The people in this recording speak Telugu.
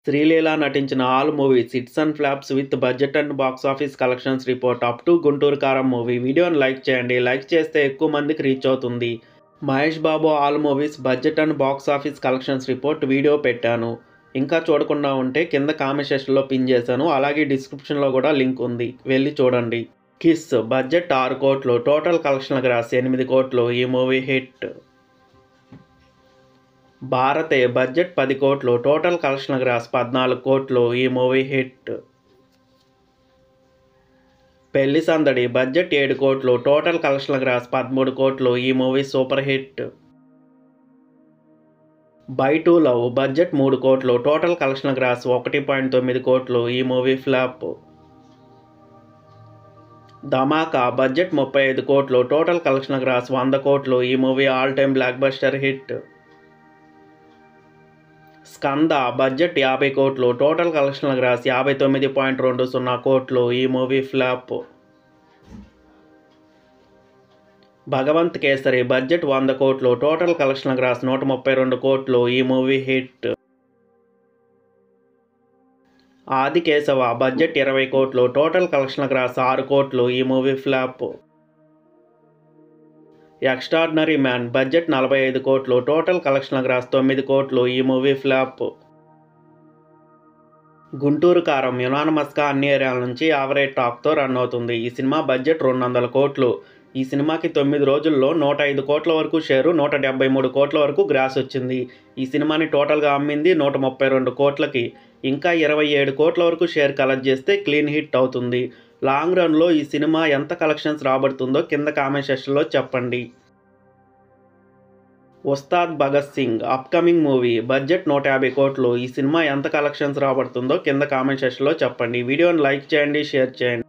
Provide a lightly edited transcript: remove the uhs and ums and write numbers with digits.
శ్రీలీల నటించిన all movies hits and flops with budget and box office collections report up to Guntur కారం మూవీ. వీడియోని లైక్ చేయండి. లైక్ చేస్తే ఎక్కువ మందికి రీచ్ అవుతుంది. Mahesh Babu all movies budget and box office collections report video పెట్టాను. ఇంకా చూడకుండా ఉంటే కింద కామెంట్ సెక్షన్లో పిన్ చేశాను. అలాగే డిస్క్రిప్షన్లో కూడా లింక్ ఉంది, వెళ్ళి చూడండి. కిస్ బడ్జెట్ 6 కోట్లు, టోటల్ కలెక్షన్ల గ్రాస్ 8 కోట్లు. ఈ మూవీ హిట్. భారతే బడ్జెట్ 10 కోట్లు, టోటల్ కలెక్షన్ల గ్రాస్ 14 కోట్లు. ఈ మూవీ హిట్. పెళ్లి సందడి బడ్జెట్ 7 కోట్లు, టోటల్ కలెక్షన్ల గ్రాస్ 13 కోట్లు. ఈ movie super hit. By to love budget 3 కోట్లు, టోటల్ కలెక్షన్ల గ్రాస్ 1.9 కోట్లు. ఈ మూవీ ఫ్లాప్. ధమాకా బడ్జెట్ 35 కోట్లు, టోటల్ కలెక్షన్ల గ్రాస్ 100 కోట్లు. ఈ movie all time blockbuster hit. Skanda budget 50 కోట్లు, టోటల్ కలెక్షన్ల గ్రాస్ 59.20 కోట్లు. ఈ movie flop. Bhagavanth Kesari budget 100 కోట్లు, టోటల్ కలెక్షన్ల గ్రాస్ 132 కోట్లు. ఈ మూవీ హిట్. ఆది కేశవ బడ్జెట్ 20 కోట్లు, టోటల్ కలెక్షన్ల గ్రాస్ 6 కోట్లు. ఈ movie flop. Extraordinary man budget 45 కోట్లు, టోటల్ కలెక్షన్ల గ్రాస్ 9 కోట్లు. ఈ మూవీ ఫ్లాప్. గుంటూరు కారం యునానిమస్గా అన్ని ఏరియాల నుంచి యావరేజ్ టాక్తో రన్ అవుతుంది. ఈ సినిమా బడ్జెట్ 200 కోట్లు. ఈ సినిమాకి 9 రోజుల్లో 105 కోట్ల వరకు షేరు, 173 కోట్ల వరకు గ్రాస్ వచ్చింది. ఈ సినిమాని టోటల్గా అమ్మింది 132 కోట్లకి. ఇంకా 27 కోట్ల వరకు షేర్ కలెక్ట్ చేస్తే క్లీన్ హిట్ అవుతుంది. లాంగ్ రన్లో ఈ సినిమా ఎంత కలెక్షన్స్ రాబడుతుందో కింద కామెంట్ సెక్షన్లో చెప్పండి. Ustaad Bhagat Singh upcoming movie budget 150 కోట్లు. ఈ సినిమా ఎంత కలెక్షన్స్ రాబడుతుందో కింద కామెంట్ సెక్షన్లో చెప్పండి. వీడియోని లైక్ చేయండి, షేర్ చేయండి.